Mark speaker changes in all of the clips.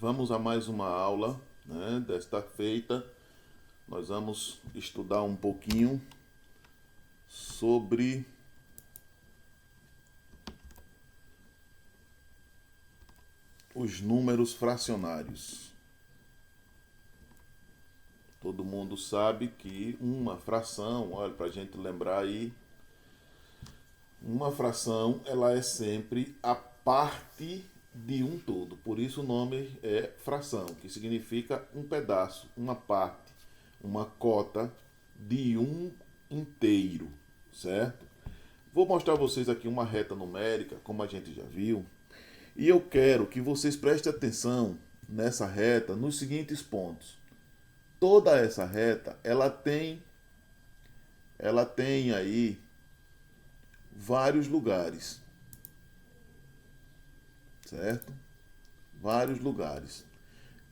Speaker 1: Vamos a mais uma aula, né? Desta feita, nós vamos estudar um pouquinho sobre os números fracionários. Todo mundo sabe que uma fração, olha, para a gente lembrar aí, uma fração ela é sempre a parte de um todo. Por isso o nome é fração, que significa um pedaço, uma parte, uma cota de um inteiro, certo? Vou mostrar a vocês aqui uma reta numérica, como a gente já viu, e eu quero que vocês prestem atenção nessa reta nos seguintes pontos. Toda essa reta, ela tem aí vários lugares, certo? Vários lugares.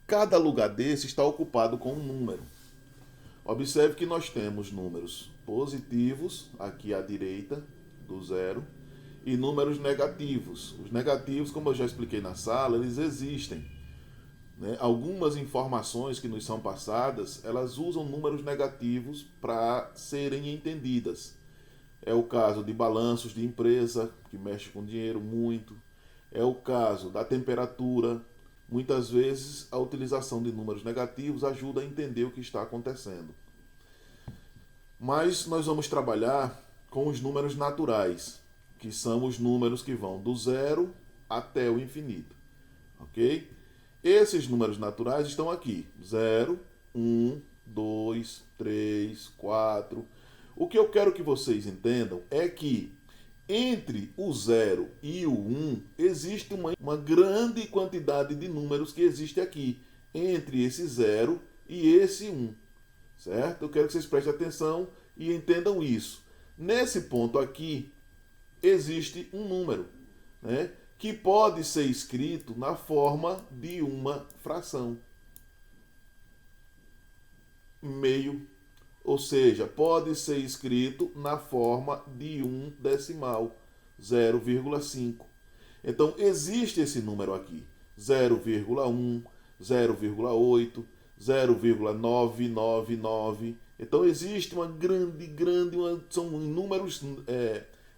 Speaker 1: Cada lugar desse está ocupado com um número. Observe que nós temos números positivos, aqui à direita do zero, e números negativos. Os negativos, como eu já expliquei na sala, eles existem, né? Algumas informações que nos são passadas, elas usam números negativos para serem entendidas. É o caso de balanços de empresa, que mexe com dinheiro muito. É o caso da temperatura. Muitas vezes a utilização de números negativos ajuda a entender o que está acontecendo. Mas nós vamos trabalhar com os números naturais, que são os números que vão do zero até o infinito. Ok? Esses números naturais estão aqui. 0, 1, 2, 3, 4. O que eu quero que vocês entendam é que entre o 0 e o 1 existe uma grande quantidade de números que existe aqui. Entre esse 0 e esse 1. Certo? Eu quero que vocês prestem atenção e entendam isso. Nesse ponto aqui, existe um número, né, que pode ser escrito na forma de uma fração. Meio. Ou seja, pode ser escrito na forma de um decimal, 0,5. Então, existe esse número aqui, 0,1, 0,8, 0,999. Então, existe uma são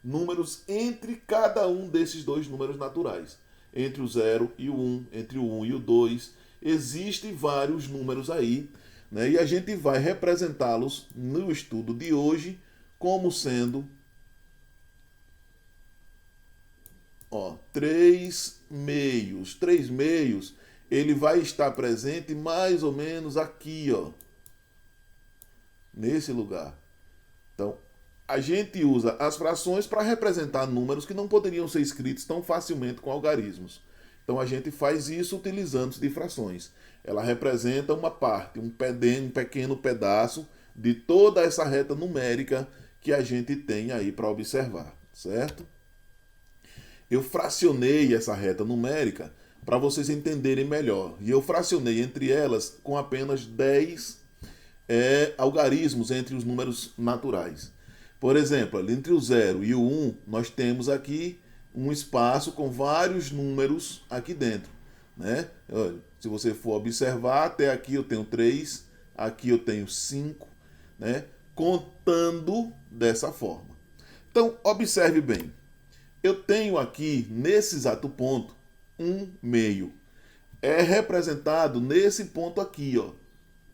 Speaker 1: números entre cada um desses dois números naturais. Entre o 0 e o 1, entre o 1 e o 2, existem vários números aí, né? E a gente vai representá-los no estudo de hoje como sendo 3 meios. 3 meios, ele vai estar presente mais ou menos aqui, nesse lugar. Então, a gente usa as frações para representar números que não poderiam ser escritos tão facilmente com algarismos. Então a gente faz isso utilizando-se de frações. Ela representa uma parte, um pequeno pedaço de toda essa reta numérica que a gente tem aí para observar, certo? Eu fracionei essa reta numérica para vocês entenderem melhor. E eu fracionei entre elas com apenas 10 algarismos entre os números naturais. Por exemplo, entre o 0 e o 1, nós temos aqui um espaço com vários números aqui dentro, né? Olha, se você for observar, até aqui eu tenho 3, aqui eu tenho 5, né? Contando dessa forma. Então, observe bem. Eu tenho aqui, nesse exato ponto, 1 meio. É representado nesse ponto aqui,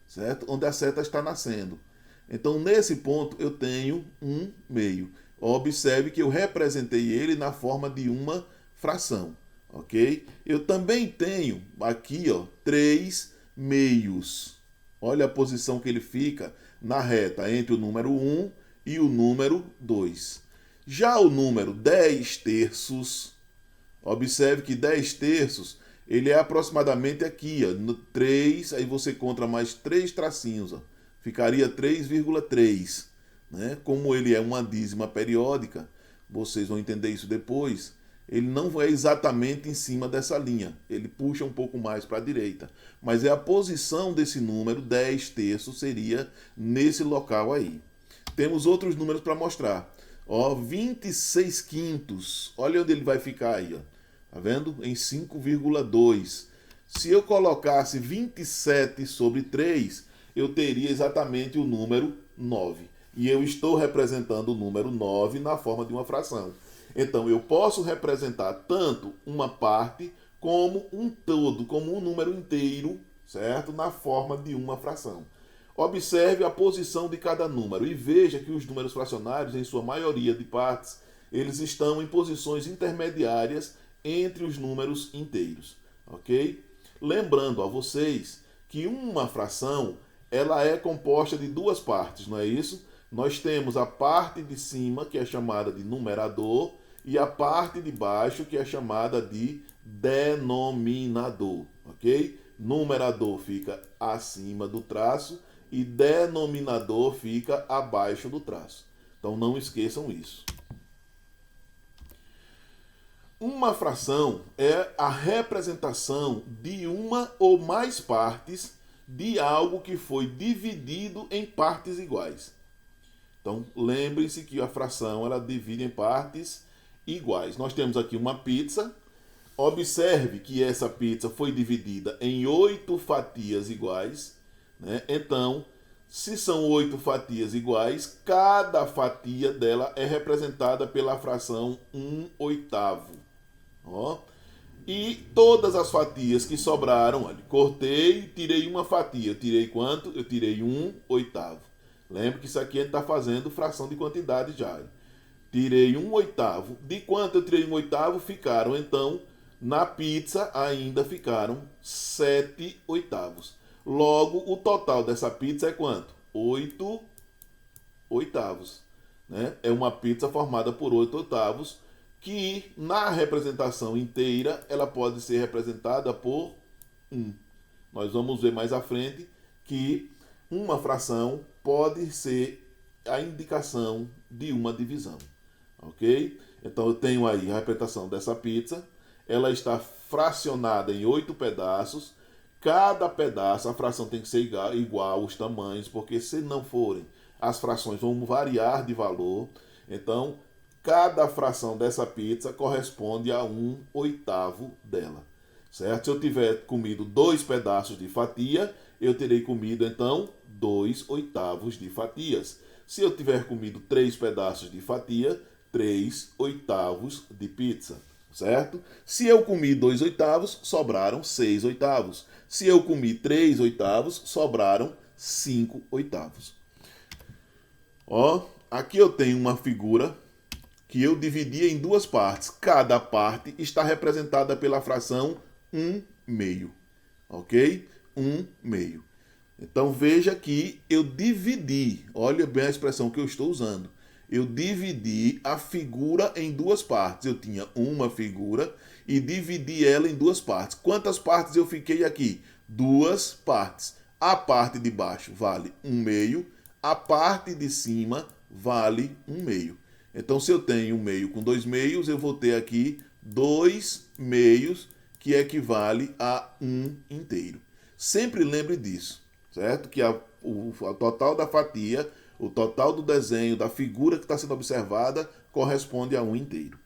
Speaker 1: certo? Onde a seta está nascendo. Então, nesse ponto, eu tenho 1 meio. Observe que eu representei ele na forma de uma fração, ok? Eu também tenho aqui, 3 meios. Olha a posição que ele fica na reta entre o número 1 e o número 2. Já o número 10 terços, observe que 10 terços, ele é aproximadamente aqui, no 3, aí você conta mais 3 tracinhos, ficaria 3,3. Né? Como ele é uma dízima periódica, vocês vão entender isso depois, ele não é exatamente em cima dessa linha, ele puxa um pouco mais para a direita, mas é a posição desse número, 10 terços, seria nesse local aí. Temos outros números para mostrar. 26 quintos, olha onde ele vai ficar aí, tá vendo? Em 5,2. Se eu colocasse 27 sobre 3, eu teria exatamente o número 9. E eu estou representando o número 9 na forma de uma fração. Então, eu posso representar tanto uma parte como um todo, como um número inteiro, certo? Na forma de uma fração. Observe a posição de cada número e veja que os números fracionários, em sua maioria de partes, eles estão em posições intermediárias entre os números inteiros, ok? Lembrando a vocês que uma fração, ela é composta de duas partes, não é isso? Nós temos a parte de cima, que é chamada de numerador, e a parte de baixo, que é chamada de denominador, ok? Numerador fica acima do traço e denominador fica abaixo do traço. Então não esqueçam isso. Uma fração é a representação de uma ou mais partes de algo que foi dividido em partes iguais. Então lembrem-se que a fração ela divide em partes iguais. Nós temos aqui uma pizza. Observe que essa pizza foi dividida em 8 fatias iguais, né? Então, se são 8 fatias iguais, cada fatia dela é representada pela fração 1/8. Ó. E todas as fatias que sobraram, olha, cortei, tirei uma fatia. Eu tirei quanto? Eu tirei 1/8. Lembra que isso aqui a gente está fazendo fração de quantidade já. Tirei 1/8. De quanto eu tirei 1/8? Ficaram, então, na pizza ainda ficaram 7/8. Logo, o total dessa pizza é quanto? 8/8. Né? É uma pizza formada por 8/8, que na representação inteira ela pode ser representada por 1. Nós vamos ver mais à frente que uma fração pode ser a indicação de uma divisão. Ok? Então eu tenho aí a representação dessa pizza. Ela está fracionada em 8 pedaços. Cada pedaço, a fração tem que ser igual aos tamanhos, porque se não forem, as frações vão variar de valor. Então, cada fração dessa pizza corresponde a 1/8 dela. Certo? Se eu tiver comido 2 pedaços de fatia, eu terei comido, então, 2/8 de fatias. Se eu tiver comido 3 pedaços de fatia, 3/8 de pizza. Certo? Se eu comi 2/8, sobraram 6/8. Se eu comi 3/8, sobraram 5/8. Ó, aqui eu tenho uma figura que eu dividi em duas partes. Cada parte está representada pela fração 1/2. Ok? 1/2. Então veja que eu dividi, olha bem a expressão que eu estou usando. Eu dividi a figura em duas partes. Eu tinha uma figura e dividi ela em duas partes. Quantas partes eu fiquei aqui? 2 partes. A parte de baixo vale 1/2, a parte de cima vale 1/2. Então, se eu tenho 1/2 com 2 meios, eu vou ter aqui 2 meios, que equivale a 1 inteiro. Sempre lembre disso, certo? Que o total da fatia, o total do desenho, da figura que está sendo observada, corresponde a 1 inteiro.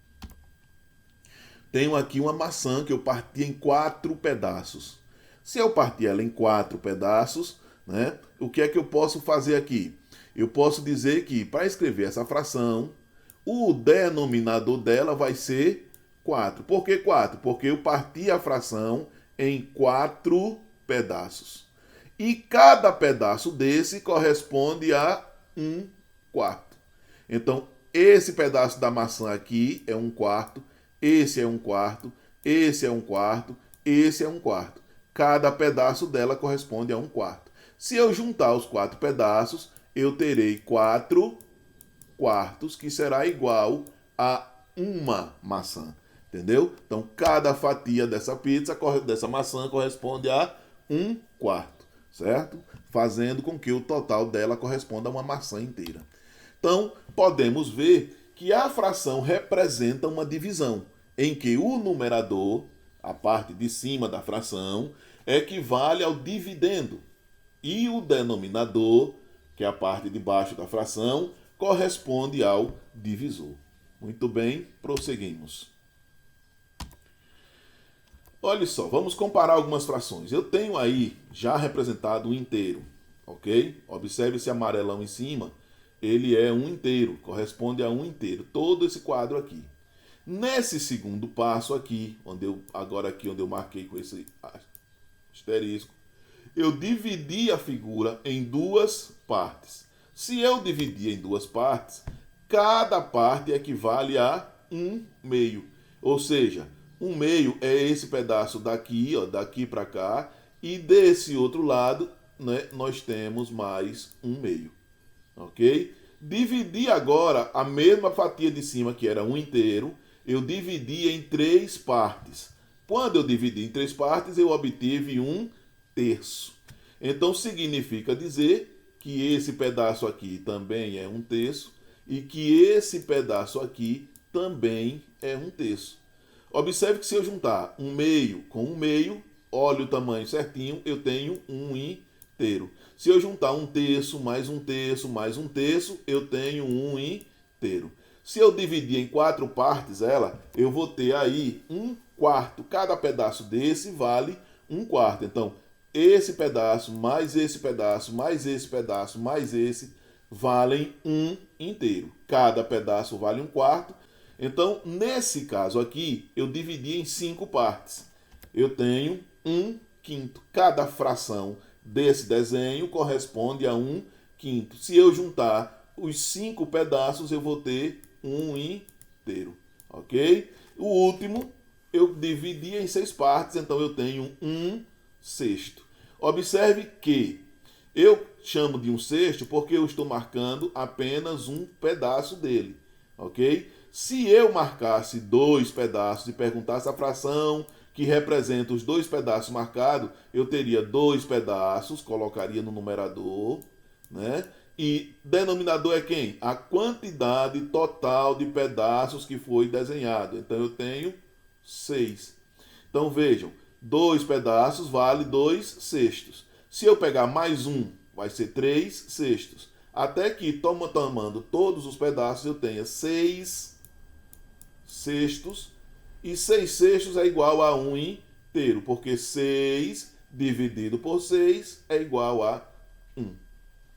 Speaker 1: Tenho aqui uma maçã que eu parti em 4 pedaços. Se eu partir ela em 4 pedaços, né, o que é que eu posso fazer aqui? Eu posso dizer que, para escrever essa fração, o denominador dela vai ser 4. Por que 4? Porque eu parti a fração em 4 pedaços. E cada pedaço desse corresponde a 1/4. Então, esse pedaço da maçã aqui é 1/4, esse é 1/4, esse é 1/4, esse é 1/4. Cada pedaço dela corresponde a 1/4. Se eu juntar os 4 pedaços, eu terei 4 quartos, que será igual a uma maçã. Entendeu? Então, cada fatia dessa pizza, dessa maçã, corresponde a 1/4. Certo? Fazendo com que o total dela corresponda a uma maçã inteira. Então, podemos ver que a fração representa uma divisão, em que o numerador, a parte de cima da fração, equivale ao dividendo. E o denominador, que é a parte de baixo da fração, corresponde ao divisor. Muito bem, prosseguimos. Olha só, vamos comparar algumas frações. Eu tenho aí já representado um inteiro, ok? Observe esse amarelão em cima, ele é um inteiro, corresponde a um inteiro, todo esse quadro aqui. Nesse segundo passo aqui, onde eu marquei com esse asterisco, eu dividi a figura em duas partes. Se eu dividir em duas partes, cada parte equivale a um meio. Ou seja, um meio é esse pedaço daqui, ó, daqui para cá, e desse outro lado, né, nós temos mais um meio. Ok? Dividi agora a mesma fatia de cima, que era um inteiro, eu dividi em três partes. Quando eu dividi em três partes, eu obtive um terço. Então significa dizer que esse pedaço aqui também é um terço e que esse pedaço aqui também é um terço. Observe que se eu juntar um meio com um meio, olha o tamanho certinho, eu tenho um inteiro. Se eu juntar um terço, mais um terço, mais um terço, eu tenho um inteiro. Se eu dividir em quatro partes ela, eu vou ter aí um quarto. Cada pedaço desse vale um quarto. Então, esse pedaço, mais esse pedaço, mais esse pedaço, mais esse, valem um inteiro. Cada pedaço vale um quarto. Então, nesse caso aqui, eu dividi em cinco partes. Eu tenho um quinto. Cada fração desse desenho corresponde a um quinto. Se eu juntar os cinco pedaços, eu vou ter um inteiro. Ok? O último, eu dividi em seis partes, então eu tenho um sexto. Observe que eu chamo de um sexto porque eu estou marcando apenas um pedaço dele. Ok? Se eu marcasse dois pedaços e perguntasse a fração que representa os dois pedaços marcados, eu teria dois pedaços, colocaria no numerador, né? E denominador é quem? A quantidade total de pedaços que foi desenhado. Então eu tenho 6. Então vejam, dois pedaços vale 2 sextos. Se eu pegar mais um, vai ser 3 sextos. Até que, tomando todos os pedaços, eu tenha 6 sextos. E 6 sextos é igual a 1 inteiro, porque 6 dividido por 6 é igual a 1.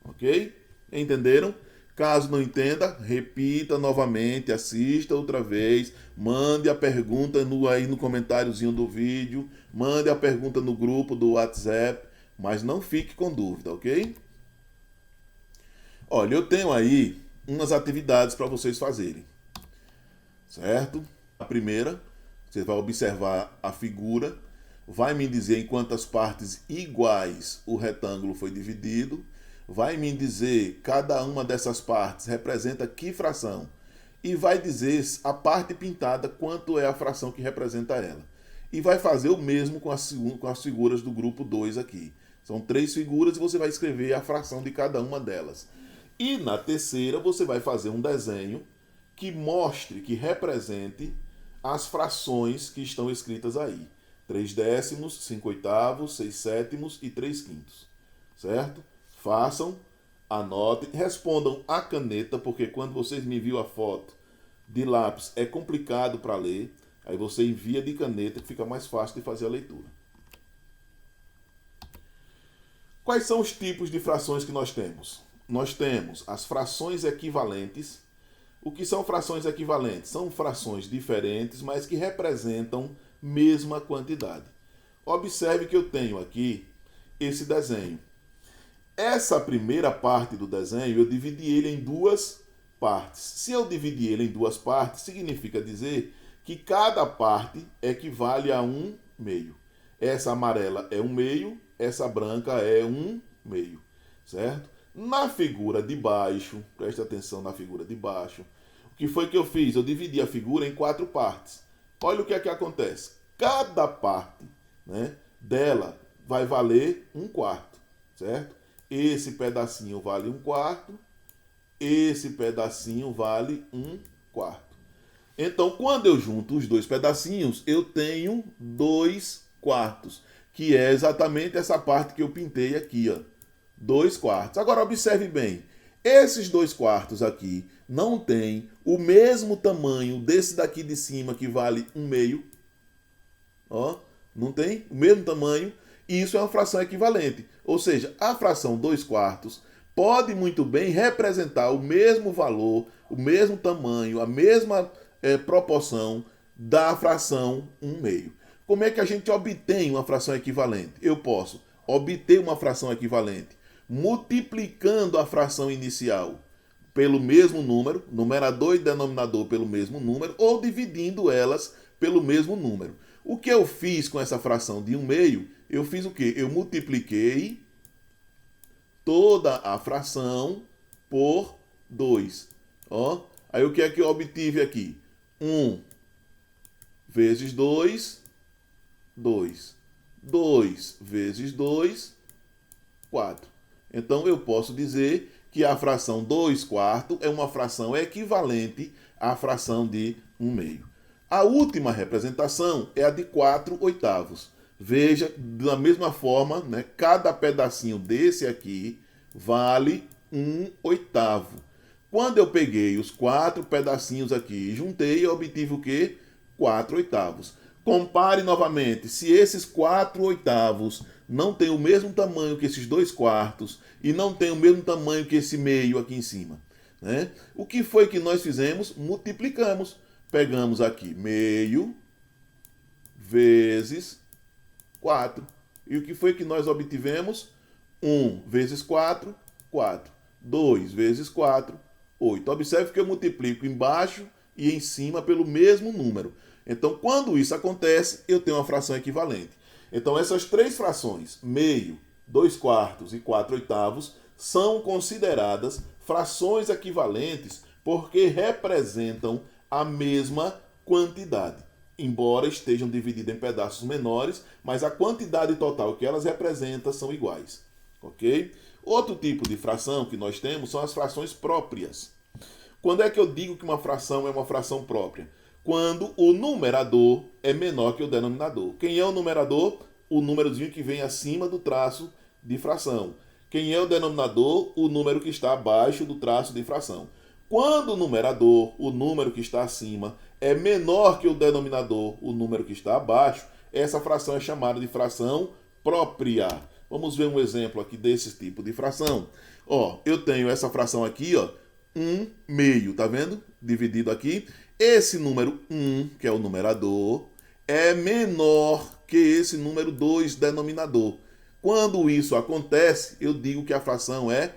Speaker 1: Ok? Entenderam? Caso não entenda, repita novamente, assista outra vez, mande a pergunta aí no comentáriozinho do vídeo, mande a pergunta no grupo do WhatsApp, mas não fique com dúvida, ok? Olha, eu tenho aí umas atividades para vocês fazerem, certo? A primeira, você vai observar a figura, vai me dizer em quantas partes iguais o retângulo foi dividido, vai me dizer cada uma dessas partes representa que fração e vai dizer a parte pintada quanto é a fração que representa ela. E vai fazer o mesmo com as figuras do grupo 2 aqui. São 3 figuras e você vai escrever a fração de cada uma delas. E na terceira você vai fazer um desenho que mostre, que represente as frações que estão escritas aí. 3 décimos, 5 oitavos, 6 sétimos e 3 quintos. Certo? Façam, anotem, respondam a caneta, porque quando vocês me enviam a foto de lápis é complicado para ler. Aí você envia de caneta que fica mais fácil de fazer a leitura. Quais são os tipos de frações que nós temos? Nós temos as frações equivalentes. O que são frações equivalentes? São frações diferentes, mas que representam mesma quantidade. Observe que eu tenho aqui esse desenho. Essa primeira parte do desenho, eu dividi ele em duas partes. Se eu dividir ele em duas partes, significa dizer que cada parte equivale a um meio. Essa amarela é um meio, essa branca é um meio, certo? Na figura de baixo, preste atenção na figura de baixo, o que foi que eu fiz? Eu dividi a figura em 4 partes. Olha o que é que acontece. Cada parte, né, dela vai valer 1/4, certo? Esse pedacinho vale 1/4, esse pedacinho vale 1/4. Então, quando eu junto os dois pedacinhos, eu tenho 2/4, que é exatamente essa parte que eu pintei aqui, ó. 2/4. Agora, observe bem, esses 2/4 aqui não tem o mesmo tamanho desse daqui de cima, que vale 1/2. Ó, Não tem? O mesmo tamanho. E isso é uma fração equivalente. Ou seja, a fração 2/4 pode muito bem representar o mesmo valor, o mesmo tamanho, a mesma proporção da fração 1/2. Como é que a gente obtém uma fração equivalente? Eu posso obter uma fração equivalente multiplicando a fração inicial pelo mesmo número, numerador e denominador pelo mesmo número, ou dividindo elas pelo mesmo número. O que eu fiz com essa fração de 1/2? Eu fiz o quê? Eu multipliquei toda a fração por 2. Ó, aí o que é que eu obtive aqui? 1 vezes 2, 2. 2 vezes 2, 4. Então eu posso dizer que a fração 2/4 é uma fração equivalente à fração de 1/2. A última representação é a de 4/8. Veja, da mesma forma, né, cada pedacinho desse aqui vale 1/8. Quando eu peguei os 4 pedacinhos aqui e juntei, eu obtive o quê? 4/8. Compare novamente, se esses 4/8 não tem o mesmo tamanho que esses 2/4 e não tem o mesmo tamanho que esse meio aqui em cima, né? O que foi que nós fizemos? Multiplicamos. Pegamos aqui meio vezes 4. E o que foi que nós obtivemos? 1 vezes 4, 4. 2 vezes 4, 8. Observe que eu multiplico embaixo e em cima pelo mesmo número. Então, quando isso acontece, eu tenho uma fração equivalente. Então, essas três frações, meio, 2/4 e 4/8, são consideradas frações equivalentes porque representam a mesma quantidade. Embora estejam divididas em pedaços menores, mas a quantidade total que elas representam são iguais. Ok? Outro tipo de fração que nós temos são as frações próprias. Quando é que eu digo que uma fração é uma fração própria? Quando o numerador é menor que o denominador. Quem é o numerador? O númerozinho que vem acima do traço de fração. Quem é o denominador? O número que está abaixo do traço de fração. Quando o numerador, o número que está acima, é menor que o denominador, o número que está abaixo, essa fração é chamada de fração própria. Vamos ver um exemplo aqui desse tipo de fração. Ó, eu tenho essa fração aqui, ó, 1/2, tá vendo? Dividido aqui. Esse número 1, que é o numerador, é menor que esse número 2, denominador. Quando isso acontece, eu digo que a fração é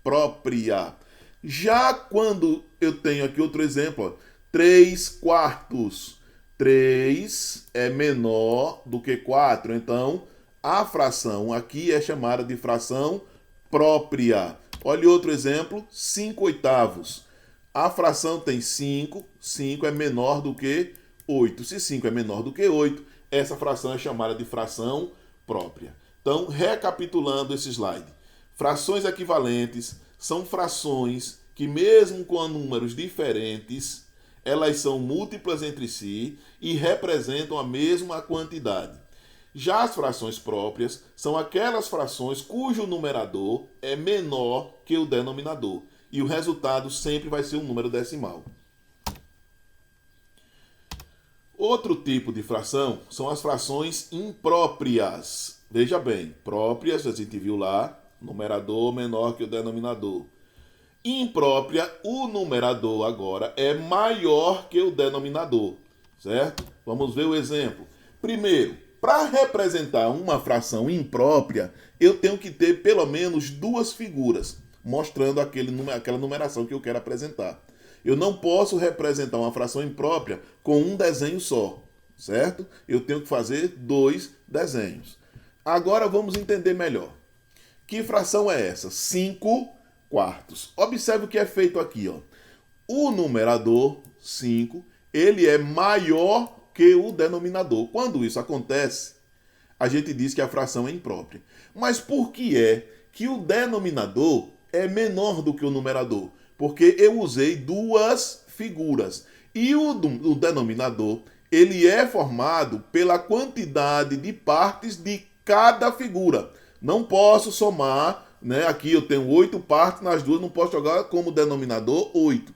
Speaker 1: própria. Já quando eu tenho aqui outro exemplo, ó, 3/4. 3 é menor do que 4, então a fração aqui é chamada de fração própria. Olha outro exemplo, 5/8. A fração tem 5, 5 é menor do que 8. Se 5 é menor do que 8, essa fração é chamada de fração própria. Então, recapitulando esse slide, frações equivalentes são frações que, mesmo com números diferentes, elas são múltiplas entre si e representam a mesma quantidade. Já as frações próprias são aquelas frações cujo numerador é menor que o denominador. E o resultado sempre vai ser um número decimal. Outro tipo de fração são as frações impróprias. Veja bem, próprias, a gente viu lá, numerador menor que o denominador. Imprópria, o numerador agora é maior que o denominador, certo? Vamos ver o exemplo. Primeiro, para representar uma fração imprópria, eu tenho que ter pelo menos duas figuras, mostrando aquela numeração que eu quero apresentar. Eu não posso representar uma fração imprópria com um desenho só, certo? Eu tenho que fazer 2 desenhos. Agora vamos entender melhor. Que fração é essa? 5/4. Observe o que é feito aqui, ó. O numerador, 5, ele é maior que o denominador. Quando isso acontece, a gente diz que a fração é imprópria. Mas por que é que o denominador é menor do que o numerador? Porque eu usei duas figuras. E o denominador, ele é formado pela quantidade de partes de cada figura. Não posso somar, né? Aqui eu tenho 8 partes nas duas, não posso jogar como denominador 8.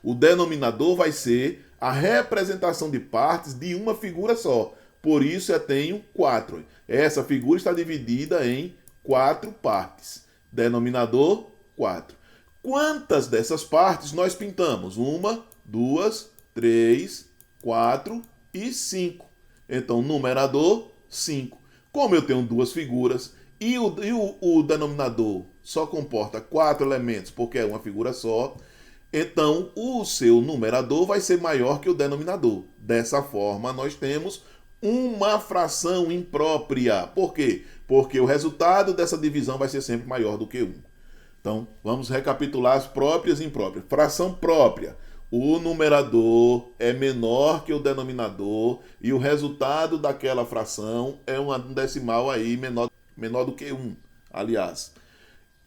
Speaker 1: O denominador vai ser a representação de partes de uma figura só. por isso eu tenho 4. Essa figura está dividida em 4 partes. Denominador, 4. Quantas dessas partes nós pintamos? 1, 2, 3, 4 e 5. Então, numerador, 5. Como eu tenho duas figuras e o denominador só comporta 4 elementos, porque é uma figura só, então o seu numerador vai ser maior que o denominador. Dessa forma, nós temos uma fração imprópria. Por quê? Porque o resultado dessa divisão vai ser sempre maior do que 1. Então, vamos recapitular as próprias e impróprias. Fração própria. O numerador é menor que o denominador e o resultado daquela fração é um decimal aí menor do que 1. Aliás,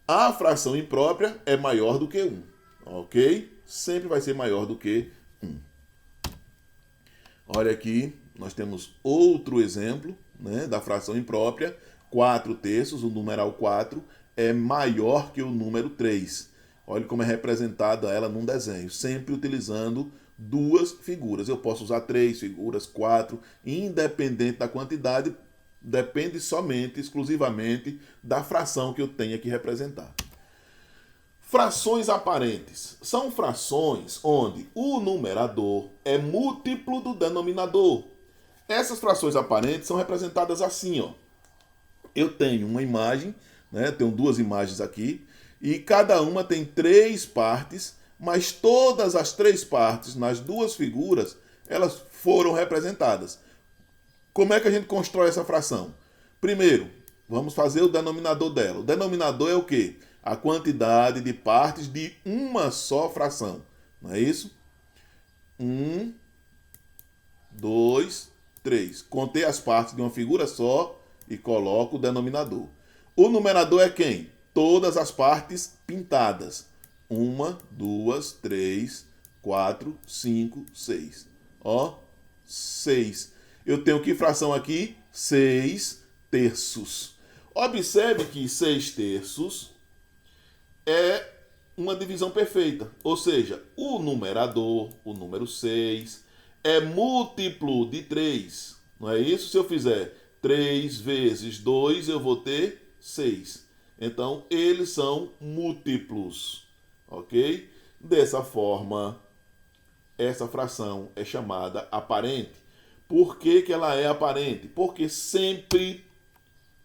Speaker 1: a fração imprópria é maior do que 1. Ok? Sempre vai ser maior do que 1. Olha aqui, nós temos outro exemplo, né, da fração imprópria. 4/3, o numeral 4, é maior que o número 3. Olha como é representada ela num desenho, sempre utilizando duas figuras. Eu posso usar 3 figuras, 4, independente da quantidade, depende somente, exclusivamente, da fração que eu tenha que representar. Frações aparentes são frações onde o numerador é múltiplo do denominador. Essas frações aparentes são representadas assim, ó. Eu tenho uma imagem, né? Tenho duas imagens aqui, e cada uma tem 3 partes, mas todas as 3 partes nas duas figuras, elas foram representadas. Como é que a gente constrói essa fração? Primeiro, vamos fazer o denominador dela. O denominador é o quê? A quantidade de partes de uma só fração. Não é isso? 1, 2, 3. Contei as partes de uma figura só e coloco o denominador. O numerador é quem? Todas as partes pintadas. 1, 2, 3, 4, 5, 6. Ó, 6. Eu tenho que fração aqui? 6/3. Observe que 6/3 é uma divisão perfeita. Ou seja, o numerador, o número 6, é múltiplo de 3. Não é isso? Se eu fizer 3 vezes 2, eu vou ter 6. Então, eles são múltiplos. Ok? Dessa forma, essa fração é chamada aparente. Por que que ela é aparente? Porque sempre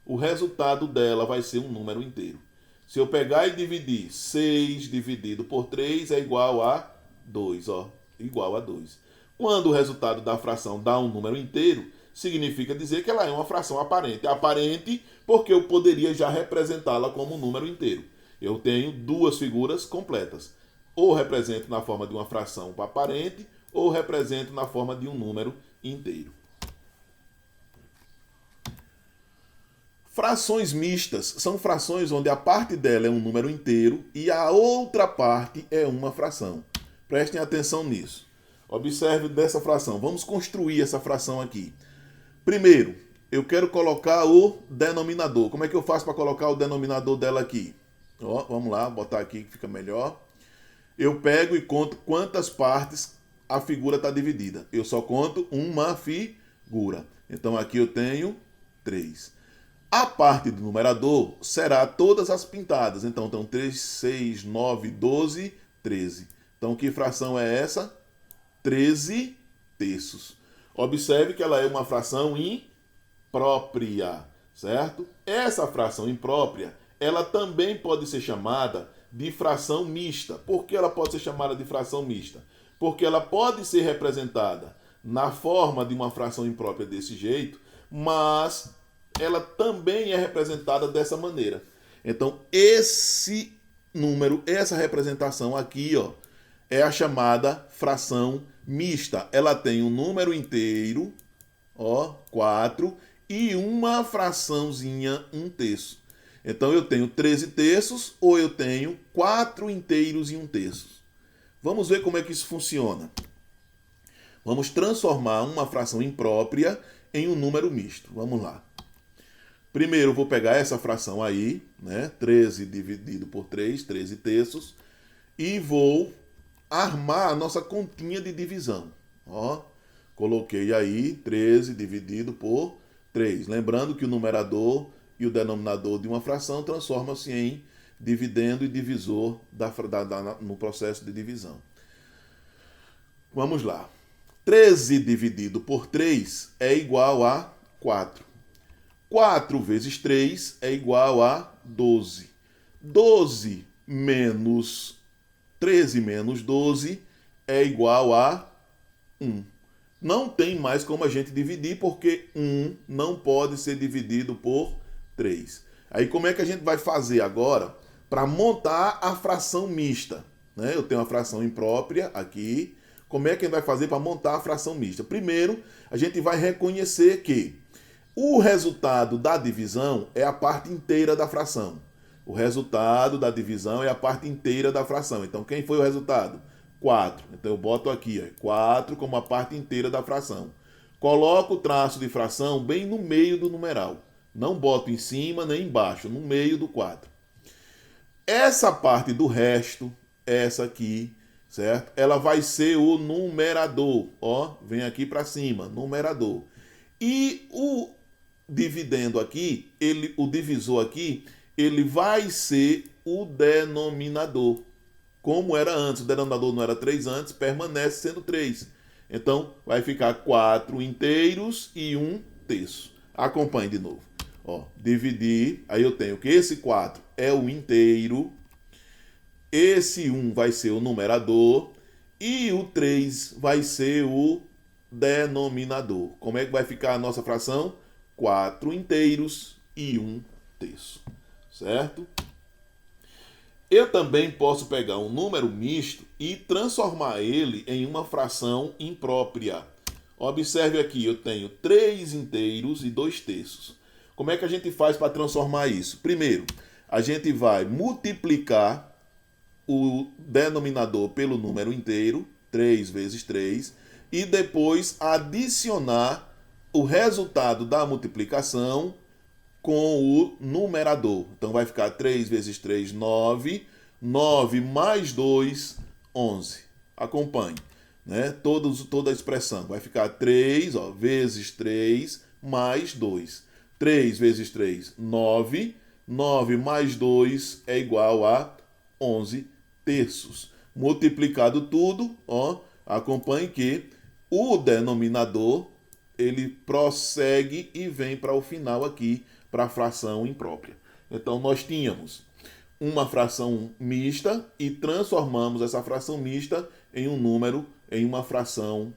Speaker 1: o resultado dela vai ser um número inteiro. Se eu pegar e dividir 6 dividido por 3 é igual a 2, ó, igual a 2. Quando o resultado da fração dá um número inteiro, significa dizer que ela é uma fração aparente. É aparente porque eu poderia já representá-la como um número inteiro. Eu tenho duas figuras completas. Ou represento na forma de uma fração aparente, ou represento na forma de um número inteiro. Frações mistas são frações onde a parte dela é um número inteiro e a outra parte é uma fração. Prestem atenção nisso. Observe dessa fração. Vamos construir essa fração aqui. Primeiro, eu quero colocar o denominador. Como é que eu faço para colocar o denominador dela aqui? Ó, vamos lá, botar aqui que fica melhor. Eu pego e conto quantas partes a figura está dividida. Eu só conto uma figura. Então aqui eu tenho 3. A parte do numerador será todas as pintadas. Então, 3, 6, 9, 12, 13. Então, que fração é essa? 13/3. Observe que ela é uma fração imprópria, certo? Essa fração imprópria, ela também pode ser chamada de fração mista. Por que ela pode ser chamada de fração mista? Porque ela pode ser representada na forma de uma fração imprópria desse jeito, mas ela também é representada dessa maneira. Então, esse número, essa representação aqui, ó, é a chamada fração mista. Ela tem um número inteiro, ó, 4, e uma fraçãozinha, 1/3. Então, eu tenho 13/3 ou eu tenho 4 inteiros e 1/3. Vamos ver como é que isso funciona. Vamos transformar uma fração imprópria em um número misto. Vamos lá. Primeiro eu vou pegar essa fração aí, né? 13 dividido por 3, 13/3, e vou armar a nossa continha de divisão. Ó, Coloquei aí 13 dividido por 3. Lembrando que o numerador e o denominador de uma fração transformam-se em dividendo e divisor no processo de divisão. Vamos lá. 13 dividido por 3 é igual a 4. 4 vezes 3 é igual a 12. 12 menos 13 menos 12 é igual a 1. Não tem mais como a gente dividir, porque 1 não pode ser dividido por 3. Aí como é que a gente vai fazer agora para montar a fração mista? Né? Eu tenho uma fração imprópria aqui. Como é que a gente vai fazer para montar a fração mista? Primeiro, a gente vai reconhecer que o resultado da divisão é a parte inteira da fração. O resultado da divisão é a parte inteira da fração. Então, quem foi o resultado? 4. Então, eu boto aqui 4 como a parte inteira da fração. Coloco o traço de fração bem no meio do numeral. Não boto em cima nem embaixo, no meio do 4. Essa parte do resto, essa aqui, certo? Ela vai ser o numerador. Ó, vem aqui para cima, numerador. E o dividendo aqui, o divisor aqui, ele vai ser o denominador. Como era antes, o denominador não era 3 antes, permanece sendo 3. Então, vai ficar 4 inteiros e 1 terço. Acompanhe de novo. Ó, dividir, aí eu tenho que esse 4 é o inteiro, esse 1 vai ser o numerador e o 3 vai ser o denominador. Como é que vai ficar a nossa fração? 4 inteiros e 1 terço. Certo? Eu também posso pegar um número misto e transformar ele em uma fração imprópria. Observe aqui, eu tenho 3 inteiros e 2 terços. Como é que a gente faz para transformar isso? Primeiro, a gente vai multiplicar o denominador pelo número inteiro, 3 vezes 3, e depois adicionar o resultado da multiplicação com o numerador. Então vai ficar 3 vezes 3, 9. 9 mais 2, 11. Acompanhe, né? Toda a expressão. Vai ficar 3 vezes 3 mais 2. 3 vezes 3, 9. 9 mais 2 é igual a 11 terços. Multiplicado tudo, ó, acompanhe que o denominador ele prossegue e vem para o final aqui, para a fração imprópria. Então, nós tínhamos uma fração mista e transformamos essa fração mista em um número, em uma fração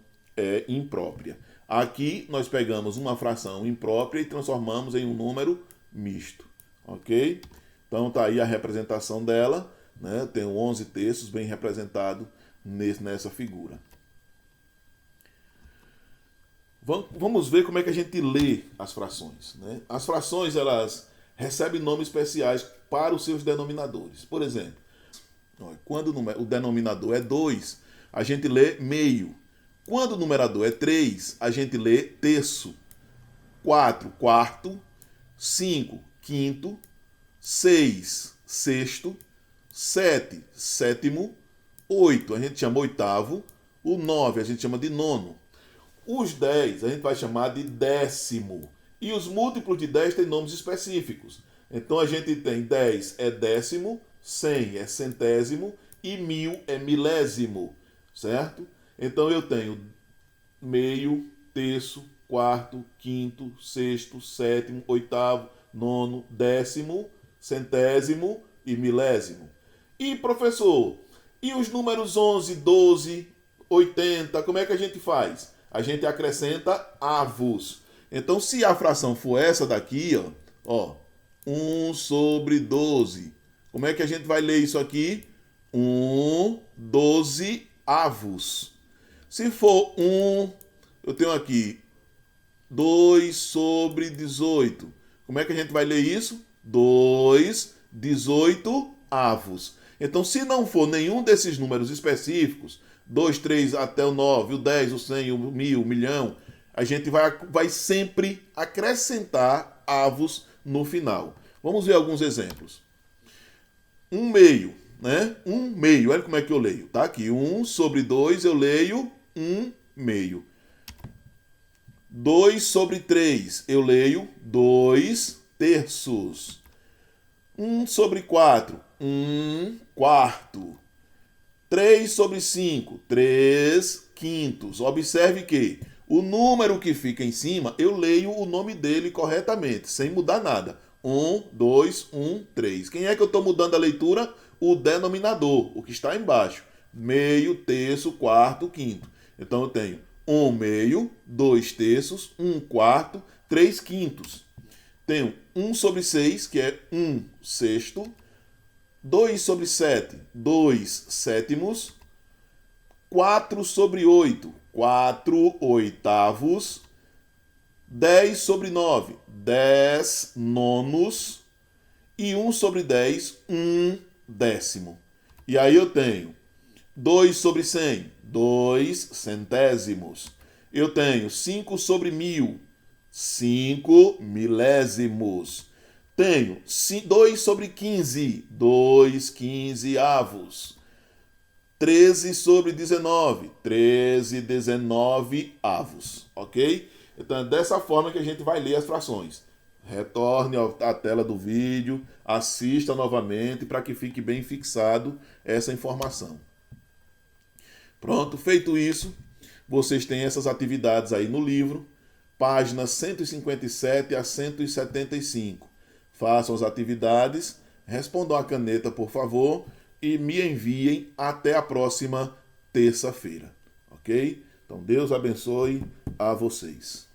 Speaker 1: imprópria. Aqui, nós pegamos uma fração imprópria e transformamos em um número misto. Ok? Então, tá aí a representação dela. Né? Tem 11 terços bem representado nessa figura. Vamos ver como é que a gente lê as frações. Né? As frações, elas recebem nomes especiais para os seus denominadores. Por exemplo, quando o denominador é 2, a gente lê meio. Quando o numerador é 3, a gente lê terço. 4, quarto. 5, quinto. 6, sexto. 7, sétimo. 8, a gente chama oitavo. O 9, a gente chama de nono. Os 10 a gente vai chamar de décimo. E os múltiplos de 10 têm nomes específicos. Então a gente tem 10 é décimo, 100 é centésimo e 1000 é milésimo. Certo? Então eu tenho meio, terço, quarto, quinto, sexto, sétimo, oitavo, nono, décimo, centésimo e milésimo. E professor, e os números 11, 12, 80, como é que a gente faz? A gente acrescenta avos. Então, se a fração for essa daqui, ó, 1 sobre 12. Como é que a gente vai ler isso aqui? 1, 12 avos. Se for 1, eu tenho aqui 2 sobre 18. Como é que a gente vai ler isso? 2, 18 avos. Então, se não for nenhum desses números específicos, 2, 3 até o 9, o 10, o 100, o 1000, o milhão, a gente vai sempre acrescentar avos no final. Vamos ver alguns exemplos. 1 meio, né? 1 meio, olha como é que eu leio. Tá aqui, 1 sobre 2 eu leio 1 meio. 2 sobre 3, eu leio 2 terços. 1 sobre 4, 1 quarto. 3 sobre 5, 3 quintos. Observe que o número que fica em cima, eu leio o nome dele corretamente, sem mudar nada. 1, 2, 1, 3. Quem é que eu estou mudando a leitura? O denominador, o que está embaixo. Meio, terço, quarto, quinto. Então eu tenho 1 meio, 2 terços, 1 quarto, 3 quintos. Tenho 1 sobre 6, que é 1 sexto. 2 sobre 7, 2 sétimos. 4 sobre 8, 4 oitavos. 10 sobre 9, 10 nonos. E 1 sobre 10, 1 décimo. E aí eu tenho 2 sobre 100, 2 centésimos. Eu tenho 5 sobre 1000, 5 milésimos. Tenho 2 sobre 15, 2 quinzeavos. 13 sobre 19, 13 19avos, ok? Então é dessa forma que a gente vai ler as frações. Retorne à tela do vídeo, assista novamente para que fique bem fixado essa informação. Pronto, feito isso, vocês têm essas atividades aí no livro, páginas 157 a 175. Façam as atividades, respondam a caneta, por favor, e me enviem até a próxima terça-feira, ok? Então Deus abençoe a vocês.